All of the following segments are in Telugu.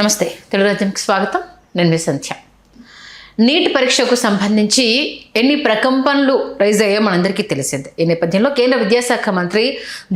నమస్తే, తెలుగు రాజ్యంకి స్వాగతం. నేను మీ సంధ్య. నీట్ పరీక్షకు సంబంధించి ఎన్ని ప్రకంపనలు రైజ్ అయ్యో మనందరికీ తెలిసిందే. ఈ నేపథ్యంలో కేంద్ర విద్యాశాఖ మంత్రి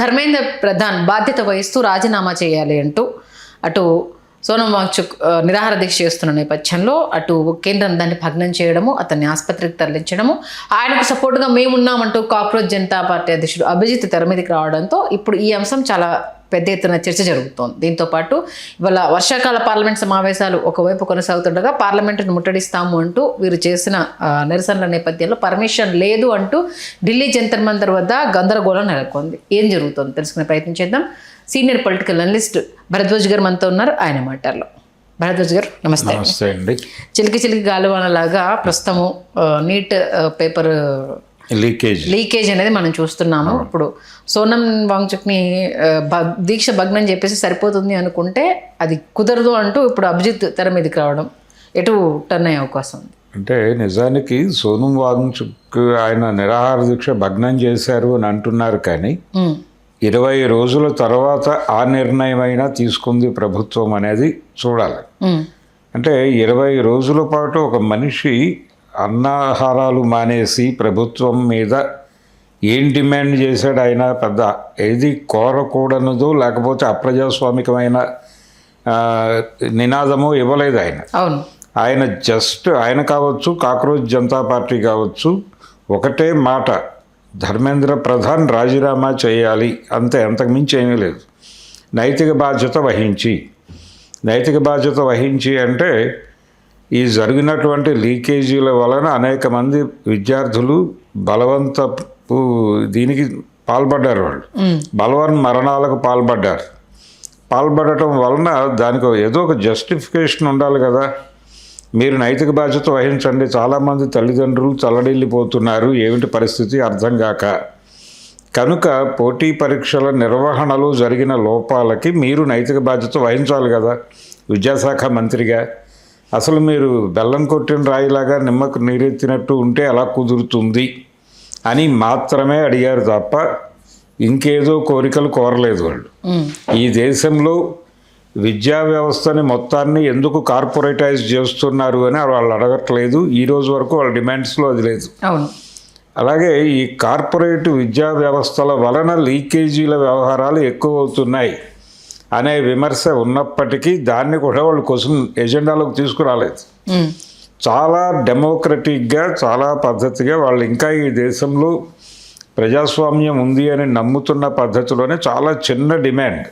ధర్మేంద్ర ప్రధాన్ బాధ్యత వహిస్తూ రాజీనామా చేయాలి అంటూ అటు సోనం వాంగ్చుక్ నిరాహార దీక్ష చేస్తున్న నేపథ్యంలో అటు కేంద్రం దాన్ని భగ్నం చేయడము, అతన్ని ఆసుపత్రికి తరలించడము, ఆయనకు సపోర్ట్గా మేమున్నామంటూ కాక్రోచ్ జనతా పార్టీ అధ్యక్షుడు అభిజిత్ తెర మీదకి రావడంతో ఇప్పుడు ఈ అంశం చాలా పెద్ద ఎత్తున చర్చ జరుగుతోంది. దీంతోపాటు ఇవాళ వర్షాకాల పార్లమెంట్ సమావేశాలు ఒకవైపు కొనసాగుతుండగా పార్లమెంటును ముట్టడిస్తాము అంటూ వీరు చేసిన నిరసనల నేపథ్యంలో పర్మిషన్ లేదు అంటూ ఢిల్లీ జంతర్ మంతర్ వద్ద గందరగోళం నెలకొంది. ఏం జరుగుతోంది తెలుసుకునే ప్రయత్నం చేద్దాం. సీనియర్ పొలిటికల్ అనలిస్ట్ భరద్వాజ్ గారు మనతో ఉన్నారు. ఆయన మాటల్లో. భరద్వాజ్ గారు నమస్తే. నమస్తే అండి. చిలికి చిలికి గాలివానలాగా ప్రస్తుతము నీట్ పేపర్ లీకేజ్ అనేది మనం చూస్తున్నాము. ఇప్పుడు సోనం వాంగ్చుక్ని దీక్ష భగ్నం చెప్పేసి సరిపోతుంది అనుకుంటే అది కుదరదు అంటూ ఇప్పుడు అభిజిత్ తెర మీదకి రావడం ఎటు టర్న్ అయ్యే అవకాశం ఉంది? అంటే నిజానికి సోనం వాంగ్చుక్ ఆయన నిరాహార దీక్ష భగ్నం చేశారు అని అంటున్నారు, కానీ 20 రోజుల తర్వాత ఆ నిర్ణయం అయినా తీసుకుంది ప్రభుత్వం అనేది చూడాలి. అంటే 20 రోజుల పాటు ఒక మనిషి అన్నాహారాలు మానేసి ప్రభుత్వం మీద ఏం డిమాండ్ చేశాడు? ఆయన పెద్ద ఏది కోరకూడనదో లేకపోతే అప్రజాస్వామికమైన నినాదము ఇవ్వలేదు ఆయన. ఆయన జస్ట్ ఆయన కావచ్చు, కాక్రోచ్ జనతా పార్టీ కావచ్చు, ఒకటే మాట, ధర్మేంద్ర ప్రధాన్ రాజీనామా చేయాలి, అంతే, అంతకుమించి ఏమీ లేదు. నైతిక బాధ్యత వహించి అంటే ఈ జరిగినటువంటి లీకేజీల వలన అనేక మంది విద్యార్థులు బలవంతపు దీనికి పాల్పడ్డారు. వాళ్ళు బలవన్ మరణాలకు పాల్పడటం వలన దానికి ఏదో ఒక జస్టిఫికేషన్ ఉండాలి కదా. మీరు నైతిక బాధ్యత వహించండి. చాలామంది తల్లిదండ్రులు చల్లడిల్లిపోతున్నారు, ఏమిటి పరిస్థితి అర్థం కాక. కనుక పోటీ పరీక్షల నిర్వహణలో జరిగిన లోపాలకి మీరు నైతిక బాధ్యత వహించాలి కదా విద్యాశాఖ మంత్రిగా. అసలు మీరు బెల్లం కొట్టిన రాయిలాగా నిమ్మకు నీరెత్తినట్టు ఉంటే ఎలా కుదురుతుంది అని మాత్రమే అడిగారు తప్ప ఇంకేదో కోరికలు కోరలేదు వాళ్ళు. ఈ దేశంలో విద్యా వ్యవస్థని మొత్తాన్ని ఎందుకు కార్పొరేటైజ్ చేస్తున్నారు అని వాళ్ళు అడగట్లేదు. ఈ రోజు వరకు వాళ్ళ డిమాండ్స్లో అది లేదు. అలాగే ఈ కార్పొరేట్ విద్యా వ్యవస్థల వలన లీకేజీల వ్యవహారాలు ఎక్కువ అవుతున్నాయి అనే విమర్శ ఉన్నప్పటికీ దాన్ని కూడా వాళ్ళు క్వశ్చన్ ఎజెండాలోకి తీసుకురాలేదు. చాలా డెమోక్రటిక్గా, చాలా పద్ధతిగా వాళ్ళు ఇంకా ఈ దేశంలో ప్రజాస్వామ్యం ఉంది అని నమ్ముతున్న పద్ధతిలోనే చాలా చిన్న డిమాండ్,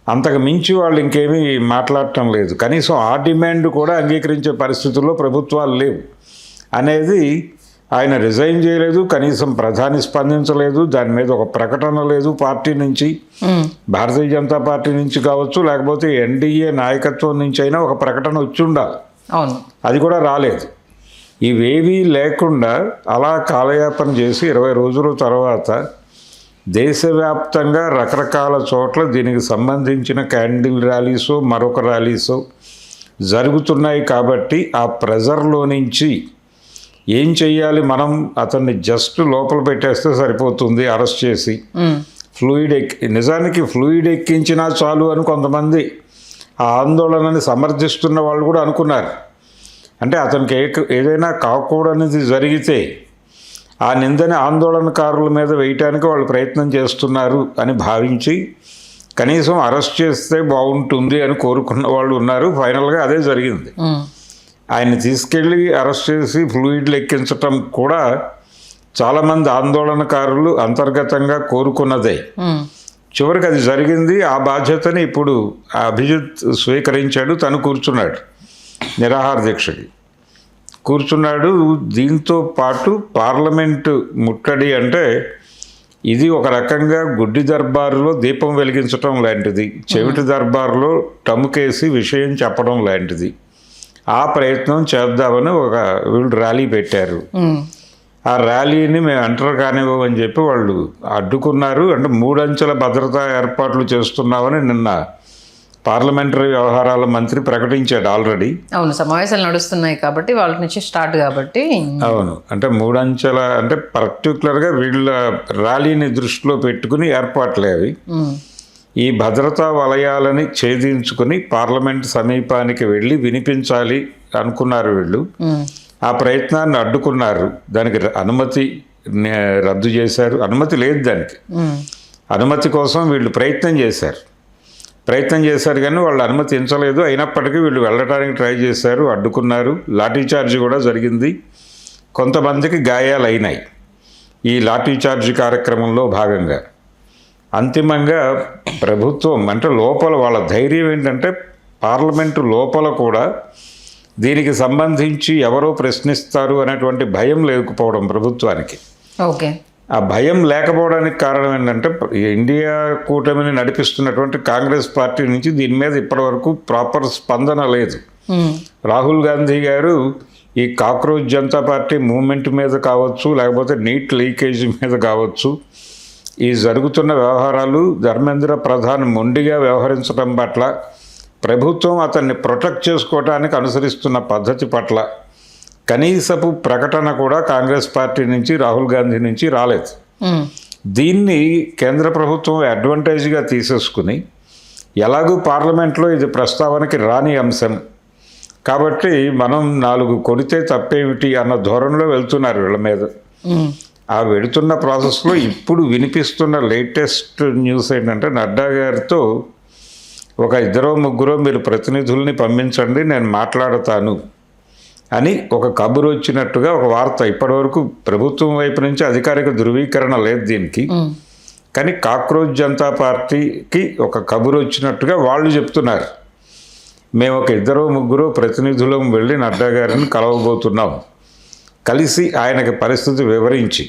అంతకు మించి వాళ్ళు ఇంకేమీ మాట్లాడటం లేదు. కనీసం ఆ డిమాండ్ కూడా అంగీకరించే పరిస్థితుల్లో ప్రభుత్వాలు లేవు అనేది. ఆయన రిజైన్ చేయలేదు, కనీసం ప్రధాని స్పందించలేదు, దాని మీద ఒక ప్రకటన లేదు పార్టీ నుంచి, భారతీయ జనతా పార్టీ నుంచి కావచ్చు, లేకపోతే ఎన్డీఏ నాయకత్వం నుంచి అయినా ఒక ప్రకటన వచ్చి ఉండాలి. అది కూడా రాలేదు. ఇవేవీ లేకుండా అలా కాలయాపన చేసి 20 రోజుల తర్వాత దేశవ్యాప్తంగా రకరకాల చోట్ల దీనికి సంబంధించిన క్యాండిల్ ర్యాలీసో మరొక ర్యాలీసో జరుగుతున్నాయి. కాబట్టి ఆ ప్రెజర్లో నుంచి ఏం చెయ్యాలి, మనం అతన్ని జస్ట్ లోపల పెట్టేస్తే సరిపోతుంది అరెస్ట్ చేసి, నిజానికి ఫ్లూయిడ్ ఎక్కించినా చాలు అని కొంతమంది ఆ ఆందోళనని సమర్థిస్తున్న వాళ్ళు కూడా అనుకున్నారు. అంటే అతనికి ఏదైనా కాకూడనిది జరిగితే ఆ నిందని ఆందోళనకారుల మీద వేయటానికి వాళ్ళు ప్రయత్నం చేస్తున్నారు అని భావించి కనీసం అరెస్ట్ చేస్తే బాగుంటుంది అని కోరుకున్న వాళ్ళు ఉన్నారు. ఫైనల్గా అదే జరిగింది. ఆయన్ని తీసుకెళ్ళి అరెస్ట్ చేసి ఫ్లూయిడ్లు ఎక్కించటం కూడా చాలామంది ఆందోళనకారులు అంతర్గతంగా కోరుకున్నదే. చివరికి అది జరిగింది. ఆ బాధ్యతని ఇప్పుడు అభిజిత్ స్వీకరించాడు. తను కూర్చున్నాడు, నిరాహార దీక్షకి కూర్చున్నాడు. దీంతో పాటు పార్లమెంటు ముట్టడి అంటే ఇది ఒక రకంగా గుడ్డి దర్బారులో దీపం వెలిగించటం లాంటిది, చెవిటి దర్బారులో టముకేసి విషయం చెప్పడం లాంటిది. ఆ ప్రయత్నం చేద్దామని వీళ్ళు ర్యాలీ పెట్టారు. ఆ ర్యాలీని మేము ఎంటర్ కానివ్వమని చెప్పి వాళ్ళు అడ్డుకున్నారు. అంటే 3 అంచెల భద్రతా ఏర్పాట్లు చేస్తున్నామని నిన్న పార్లమెంటరీ వ్యవహారాల మంత్రి ప్రకటించాడు ఆల్రెడీ. అవును, సమావేశాలు నడుస్తున్నాయి కాబట్టి వాళ్ళ నుంచి స్టార్ట్ కాబట్టి. అవును, అంటే 3 అంచెల అంటే పర్టికులర్గా వీళ్ళ ర్యాలీని దృష్టిలో పెట్టుకుని ఏర్పాట్లే అవి. ఈ భద్రతా వలయాలని ఛేదించుకుని పార్లమెంట్ సమీపానికి వెళ్ళి వినిపించాలి అనుకున్నారు వీళ్ళు. ఆ ప్రయత్నాన్ని అడ్డుకున్నారు. దానికి అనుమతి రద్దు చేశారు. అనుమతి లేదు దానికి. అనుమతి కోసం వీళ్ళు ప్రయత్నం చేశారు కానీ వాళ్ళు అనుమతించలేదు. అయినప్పటికీ వీళ్ళు వెళ్ళడానికి ట్రై చేశారు, అడ్డుకున్నారు. లాఠీచార్జ్ కూడా జరిగింది. కొంతమందికి గాయాలు అయినాయి ఈ లాఠీచార్జ్ కార్యక్రమంలో భాగంగా. అంతిమంగా ప్రభుత్వం అంటే లోపల వాళ్ళ ధైర్యం ఏంటంటే పార్లమెంటు లోపల కూడా దీనికి సంబంధించి ఎవరో ప్రశ్నిస్తారు అనేటువంటి భయం లేకపోవడం ప్రభుత్వానికి. ఓకే. ఆ భయం లేకపోవడానికి కారణం ఏంటంటే ఇండియా కూటమిని నడిపిస్తున్నటువంటి కాంగ్రెస్ పార్టీ నుంచి దీని మీద ఇప్పటివరకు ప్రాపర్ స్పందన లేదు. రాహుల్ గాంధీ గారు ఈ కాక్రోచ్ జనతా పార్టీ మూవ్మెంట్ మీద కావచ్చు, లేకపోతే నీట్ లీకేజ్ మీద కావచ్చు, ఈ జరుగుతున్న వ్యవహారాలు ధర్మేంద్ర ప్రధాన్ మొండిగా వ్యవహరించడం పట్ల, ప్రభుత్వం అతన్ని ప్రొటెక్ట్ చేసుకోవడానికి అనుసరిస్తున్న పద్ధతి పట్ల కనీసపు ప్రకటన కూడా కాంగ్రెస్ పార్టీ నుంచి, రాహుల్ గాంధీ నుంచి రాలేదు. దీన్ని కేంద్ర ప్రభుత్వం అడ్వాంటేజ్గా తీసేసుకుని ఎలాగూ పార్లమెంట్లో ఇది ప్రస్తావనకి రాని అంశం కాబట్టి మనం 4 కొడితే తప్పేమిటి అన్న ధోరణిలో వెళ్తున్నారు వీళ్ళ మీద. ఆ వెళుతున్న ప్రాసెస్లో ఇప్పుడు వినిపిస్తున్న లేటెస్ట్ న్యూస్ ఏంటంటే నడ్డా గారితో ఒక 2-3 మీరు ప్రతినిధుల్ని పంపించండి, నేను మాట్లాడతాను అని ఒక కబురు వచ్చినట్టుగా ఒక వార్త. ఇప్పటివరకు ప్రభుత్వం వైపు నుంచి అధికారిక ధృవీకరణ లేదు దీనికి, కానీ కాక్రోచ్ జనతా పార్టీకి ఒక కబురు వచ్చినట్టుగా వాళ్ళు చెప్తున్నారు. మేము ఒక 2-3 ప్రతినిధులం వెళ్ళి నడ్డా గారిని కలవబోతున్నాం, కలిసి ఆయనకి పరిస్థితి వివరించి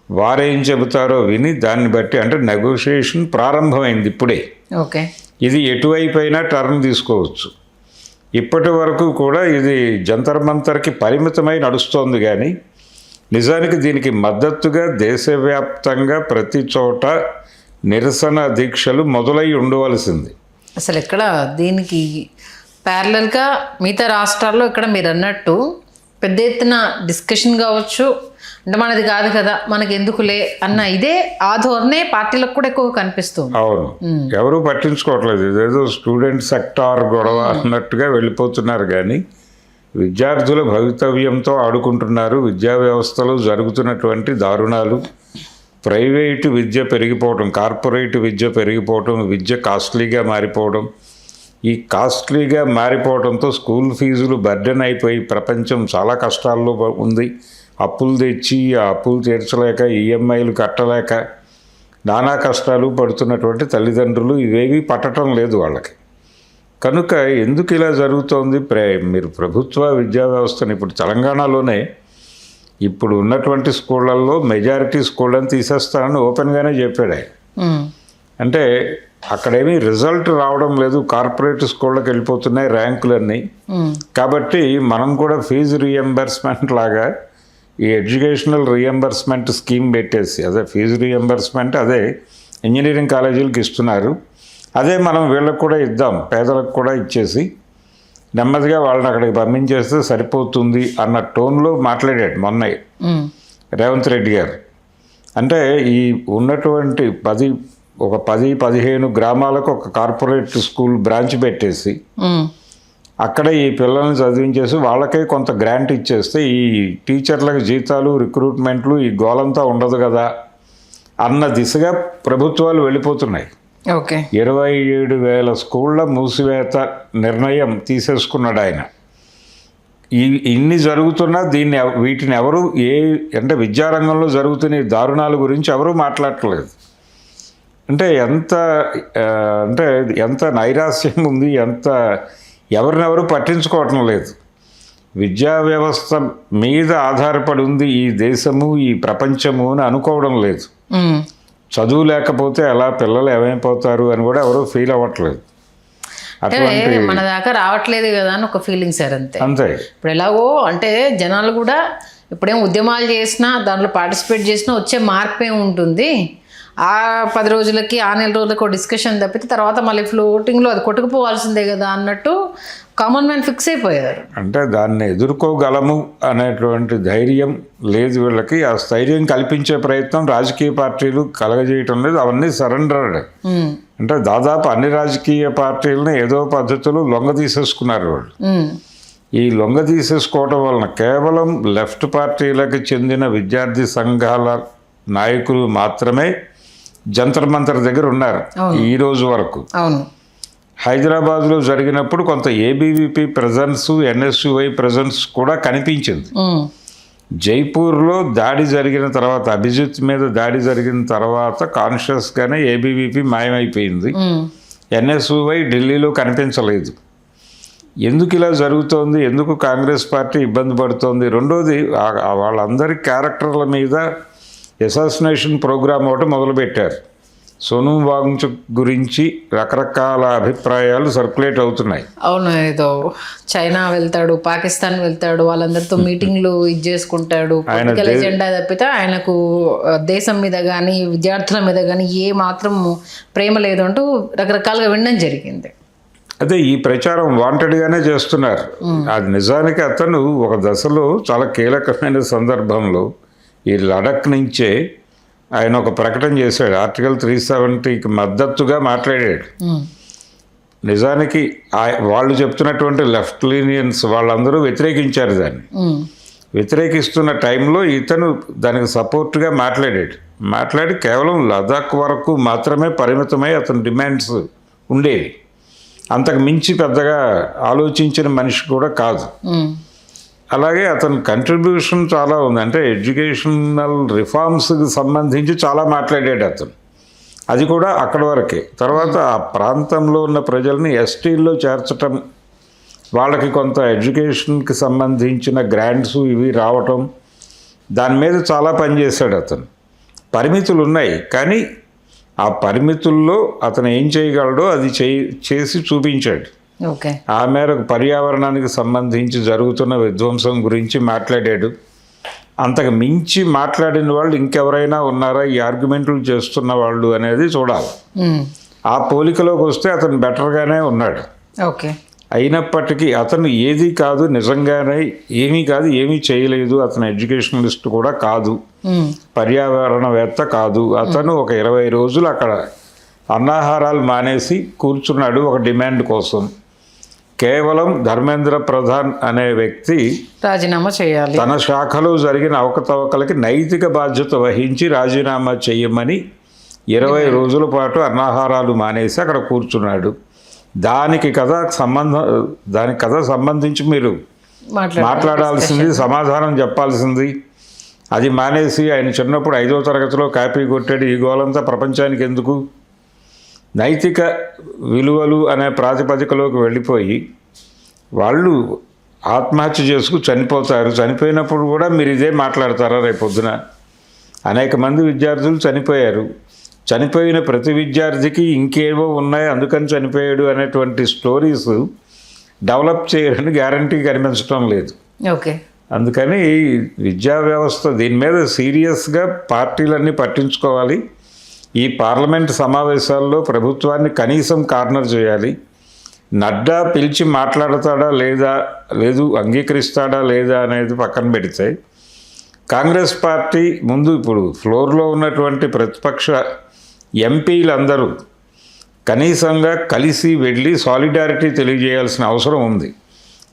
వారేం చెబుతారో విని దాన్ని బట్టి అంటే నెగోషియేషన్ ప్రారంభమైంది ఇప్పుడే. ఓకే. ఇది ఎటువైపు అయినా టర్న్ తీసుకోవచ్చు. ఇప్పటి వరకు కూడా ఇది జంతర్ మంతర్కి పరిమితమై నడుస్తోంది కానీ నిజానికి దీనికి మద్దతుగా దేశవ్యాప్తంగా ప్రతి చోట నిరసన దీక్షలు మొదలై ఉండవలసింది. అసలు ఇక్కడ దీనికి ప్యారలల్గా మిగతా రాష్ట్రాల్లో ఇక్కడ మీరు అన్నట్టు పెద్ద ఎత్తున డిస్కషన్ కావచ్చు, అంటే మనది కాదు కదా మనకి ఎందుకులే అన్న ఇదే ఆ ధోరణే పార్టీలకు కూడా ఎక్కువ కనిపిస్తుంది. అవును, ఎవరు పట్టించుకోవట్లేదు. ఇదేదో స్టూడెంట్ సెక్టార్ గొడవ అన్నట్టుగా వెళ్ళిపోతున్నారు కానీ విద్యార్థుల భవితవ్యంతో ఆడుకుంటున్నారు. విద్యా వ్యవస్థలో జరుగుతున్నటువంటి దారుణాలు, ప్రైవేటు విద్య పెరిగిపోవడం, కార్పొరేట్ విద్య పెరిగిపోవడం, విద్య కాస్ట్లీగా మారిపోవడం, ఈ కాస్ట్లీగా మారిపోవడంతో స్కూల్ ఫీజులు బర్డెన్ అయిపోయి ప్రపంచం చాలా కష్టాల్లో ఉంది. అప్పులు తెచ్చి ఆ అప్పులు తీర్చలేక ఈఎంఐలు కట్టలేక నానా కష్టాలు పడుతున్నటువంటి తల్లిదండ్రులు ఇవేవి పట్టడం లేదు వాళ్ళకి. కనుక ఎందుకు ఇలా జరుగుతోంది? మీరు ప్రభుత్వ విద్యా వ్యవస్థను ఇప్పుడు తెలంగాణలోనే ఇప్పుడు ఉన్నటువంటి స్కూళ్ళల్లో మెజారిటీ స్కూళ్ళని తీసేస్తానని ఓపెన్గానే చెప్పాడు ఆయన. అంటే అక్కడేమీ రిజల్ట్ రావడం లేదు, కార్పొరేట్ స్కూళ్ళకి వెళ్ళిపోతున్నాయి ర్యాంకులన్నీ. కాబట్టి మనం కూడా ఫీజు రీఎంబర్స్మెంట్ లాగా ఈ ఎడ్యుకేషనల్ రీఎంబర్స్మెంట్ స్కీమ్ పెట్టేసి, అదే ఫీజు రీఎంబర్స్మెంట్ అదే ఇంజనీరింగ్ కాలేజీలకు ఇస్తున్నారు, అదే మనం వీళ్ళకి కూడా ఇద్దాం, పేదలకు కూడా ఇచ్చేసి నెమ్మదిగా వాళ్ళని అక్కడికి పంపించేస్తే సరిపోతుంది అన్న టోన్లో మాట్లాడాడు మొన్న రేవంత్ రెడ్డి గారు. అంటే ఈ ఉన్నటువంటి 10-15 గ్రామాలకు ఒక కార్పొరేట్ స్కూల్ బ్రాంచ్ పెట్టేసి అక్కడ ఈ పిల్లల్ని చదివించేసి వాళ్ళకే కొంత గ్రాంట్ ఇచ్చేస్తే ఈ టీచర్లకు జీతాలు, రిక్రూట్మెంట్లు, ఈ గోలంతా ఉండదు కదా అన్న దిశగా ప్రభుత్వాలు వెళ్ళిపోతున్నాయి. ఓకే. 27,000 స్కూళ్ళ మూసివేత నిర్ణయం తీసేసుకున్నాడు ఆయన. ఇన్ని జరుగుతున్నా వీటిని ఎవరు అంటే విద్యారంగంలో జరుగుతున్న దారుణాల గురించి ఎవరూ మాట్లాడట్లేదు. అంటే ఎంత నైరాశ్యం ఉంది, ఎవరినెవరు పట్టించుకోవటం లేదు. విద్యా వ్యవస్థ మీద ఆధారపడి ఉంది ఈ దేశము, ఈ ప్రపంచము అని అనుకోవడం లేదు. చదువు లేకపోతే అలా పిల్లలు ఏమైపోతారు అని కూడా ఎవరు ఫీల్ అవ్వట్లేదు. మన దాకా రావట్లేదు కదా అని ఒక ఫీలింగ్ సార్. అంతే. ఇప్పుడు ఎలాగో అంటే జనాలు కూడా ఇప్పుడేం ఉద్యమాలు చేసినా దాంట్లో పార్టిసిపేట్ చేసినా వచ్చే మార్పు ఏమి ఉంటుంది, ఆ 10 రోజులకి ఆ నెల రోజులకి డిస్కషన్ తప్పితే తర్వాత మళ్ళీ ఫ్లోటింగ్లో అది కొట్టుకుపోవాల్సిందే కదా అన్నట్టు కామన్ మ్యాన్ ఫిక్స్ అయిపోయారు. అంటే దాన్ని ఎదుర్కోగలము అనేటువంటి ధైర్యం లేదు వీళ్ళకి. ఆ స్థైర్యం కల్పించే ప్రయత్నం రాజకీయ పార్టీలు కలగజేయటం లేదు. అవన్నీ సరెండర్డ్. అంటే దాదాపు అన్ని రాజకీయ పార్టీలను ఏదో పద్ధతిలో లొంగ తీసేసుకున్నారు వాళ్ళు. ఈ లొంగ తీసేసుకోవటం వలన కేవలం లెఫ్ట్ పార్టీలకు చెందిన విద్యార్థి సంఘాల నాయకులు మాత్రమే జంతర్ మంతర్ దగ్గర ఉన్నారు ఈ రోజు వరకు. అవును, హైదరాబాద్లో జరిగినప్పుడు కొంత ఏబీవీపీ ప్రెజెన్స్, ఎన్ఎస్యుఐ ప్రెజెన్స్ కూడా కనిపించింది. జైపూర్లో దాడి జరిగిన తర్వాత, అభిజిత్ మీద దాడి జరిగిన తర్వాత కాన్షియస్గానే ఏబీవీపీ మాయమైపోయింది. ఎన్ఎస్యుఐ ఢిల్లీలో కనిపించలేదు. ఎందుకు ఇలా జరుగుతోంది, ఎందుకు కాంగ్రెస్ పార్టీ ఇబ్బంది పడుతోంది? రెండోది, వాళ్ళందరి క్యారెక్టర్ల మీద అసాసినేషన్ ప్రోగ్రామ్ ఒకటి మొదలుపెట్టారు. సోను వాంగ్చుక్ గురించి రకరకాల అభిప్రాయాలు సర్క్యులేట్ అవుతున్నాయి. అవును, ఏదో చైనా వెళ్తాడు, పాకిస్తాన్ వెళ్తాడు, వాళ్ళందరితో మీటింగ్లు చేసుకుంటాడు. పొలిటికల్ ఎజెండా తప్పితే ఆయనకు దేశం మీద కానీ విద్యార్థుల మీద కానీ ఏ మాత్రం ప్రేమ లేదు అంటూ రకరకాలుగా వినడం జరిగింది. అదే ఈ ప్రచారం వాంటెడ్గానే చేస్తున్నారు. అది నిజానికి అతను ఒక దశలో చాలా కీలకమైన సందర్భంలో ఈ లడక్ నుంచే ఆయన ఒక ప్రకటన చేశాడు. ఆర్టికల్ 370కి మద్దతుగా మాట్లాడాడు. నిజానికి వాళ్ళు చెప్తున్నటువంటి లెఫ్ట్ లీనియన్స్ వాళ్ళందరూ వ్యతిరేకించారు దాన్ని. వ్యతిరేకిస్తున్న టైంలో ఇతను దానికి సపోర్ట్గా మాట్లాడి కేవలం లదాఖ్ వరకు మాత్రమే పరిమితమై అతని డిమాండ్స్ ఉండేవి. అంతకు మించి పెద్దగా ఆలోచించిన మనిషి కూడా కాదు. అలాగే అతని కంట్రిబ్యూషన్ చాలా ఉంది. అంటే ఎడ్యుకేషనల్ రిఫార్మ్స్కి సంబంధించి చాలా మాట్లాడాడు అతను. అది కూడా అక్కడి వరకే. తర్వాత ఆ ప్రాంతంలో ఉన్న ప్రజల్ని ఎస్టీల్లో చేర్చటం, వాళ్ళకి కొంత ఎడ్యుకేషన్కి సంబంధించిన గ్రాంట్స్ ఇవి రావటం, దాని మీద చాలా పనిచేశాడు అతను. పరిమితులు ఉన్నాయి, కానీ ఆ పరిమితుల్లో అతను ఏం చేయగలడో అది చేసి చూపించాడు. ఓకే, ఆ మేరకు పర్యావరణానికి సంబంధించి జరుగుతున్న విధ్వంసం గురించి మాట్లాడాడు. అంతకు మించి మాట్లాడిన వాళ్ళు ఇంకెవరైనా ఉన్నారా ఈ ఆర్గ్యుమెంట్లు చేస్తున్న వాళ్ళు అనేది చూడాలి. ఆ పోలికలోకి వస్తే అతను బెటర్గానే ఉన్నాడు. ఓకే, అయినప్పటికీ అతను ఏది కాదు, నిజంగానే ఏమీ చేయలేదు. అతను ఎడ్యుకేషనలిస్ట్ కూడా కాదు, పర్యావరణవేత్త కాదు. అతను ఒక 20 రోజులు అక్కడ అన్నాహారాలు మానేసి కూర్చున్నాడు ఒక డిమాండ్ కోసం. కేవలం ధర్మేంద్ర ప్రధాన్ అనే వ్యక్తి రాజీనామా చేయాలి, తన శాఖలో జరిగిన అవకతవకలకి నైతిక బాధ్యత వహించి రాజీనామా చేయమని 20 రోజుల పాటు అన్నాహారాలు మానేసి అక్కడ కూర్చున్నాడు. దానికి కథ సంబంధించి మీరు మాట్లాడాల్సింది, సమాధానం చెప్పాల్సింది. అది మానేసి ఆయన చిన్నప్పుడు 5వ తరగతిలో కాపీ కొట్టాడు, ఈ గోలంతా ప్రపంచానికి ఎందుకు? నైతిక విలువలు అనే ప్రాతిపదికలోకి వెళ్ళిపోయి వాళ్ళు ఆత్మహత్య చేసుకు చనిపోతారు. చనిపోయినప్పుడు కూడా మీరు ఇదే మాట్లాడతారా? రేపొద్దున అనేక మంది విద్యార్థులు చనిపోయారు. చనిపోయిన ప్రతి విద్యార్థికి ఇంకేవో ఉన్నాయి, అందుకని చనిపోయాడు అనేటువంటి స్టోరీస్ డెవలప్ చేయడానికి గ్యారంటీ కనిపించడం లేదు. ఓకే, అందుకని విద్యా వ్యవస్థ దీని మీద సీరియస్గా పార్టీలన్నీ పట్టించుకోవాలి. ఈ పార్లమెంట్ సమావేశాల్లో ప్రభుత్వాన్ని కనీసం కార్నర్ చేయాలి. నడ్డా పిలిచి మాట్లాడతాడా లేదు అంగీకరిస్తాడా లేదా అనేది పక్కన పెడితే, కాంగ్రెస్ పార్టీ ముందు ఇప్పుడు ఫ్లోర్లో ఉన్నటువంటి ప్రతిపక్ష ఎంపీలందరూ కనీసంగా కలిసి వెళ్ళి సాలిడారిటీ తెలియజేయాల్సిన అవసరం ఉంది.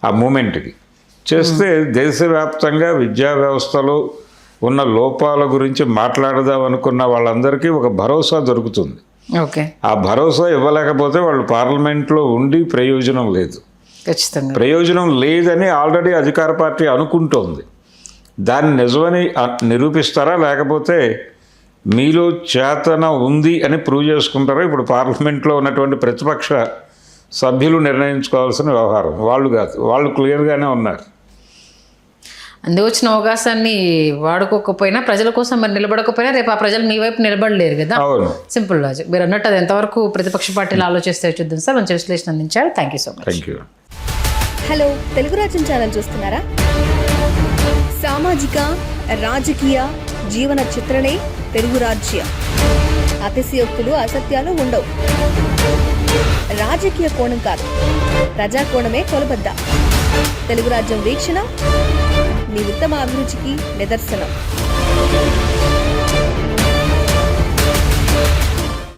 ఆ మూమెంట్కి చేస్తే దేశవ్యాప్తంగా విద్యా వ్యవస్థలో ఉన్న లోపాల గురించి మాట్లాడదాం అనుకున్న వాళ్ళందరికీ ఒక భరోసా దొరుకుతుంది. ఓకే, ఆ భరోసా ఇవ్వలేకపోతే వాళ్ళు పార్లమెంట్లో ఉండి ప్రయోజనం లేదు. ఖచ్చితంగా ప్రయోజనం లేదని ఆల్రెడీ అధికార పార్టీ అనుకుంటోంది. దాన్ని నిజమని నిరూపిస్తారా, లేకపోతే మీలో చేతన ఉంది అని ప్రూవ్ చేసుకుంటారా? ఇప్పుడు పార్లమెంట్లో ఉన్నటువంటి ప్రతిపక్ష సభ్యులు నిర్ణయించుకోవాల్సిన వ్యవహారం వాళ్ళు కాదు. వాళ్ళు క్లియర్గానే ఉన్నారు. వచ్చిన అవకాశాన్ని వాడుకోకపోయినా, ప్రజల కోసం మరి నిలబడకపోయినా రేపు ఆ ప్రజలు మీ వైపు నిలబడలేరు కదా. అవును, సింపుల్ లాజిక్. మీరు అన్నట్టు అది ఎంతవరకు ప్రతిపక్ష పార్టీలు ఆలోచిస్తే చూద్దాం సార్. మంచి విశ్లేషణ అందించారు. Thank you so much. Thank you. Hello, Telugu రాజ్యం ఛానల్ చూస్తున్నారా? సామాజిక, రాజకీయ, జీవన చిత్రణే తెలుగు రాజ్యం. అతిశయోక్తులు అసత్యాలు ఉండవు. రాజకీయ కోణం కాదు, ప్రజా కోణమే కొలబద్ద. తెలుగు రాజ్యం వీక్షణ మీ ఉత్తమ అభిరుచికి నిదర్శనం.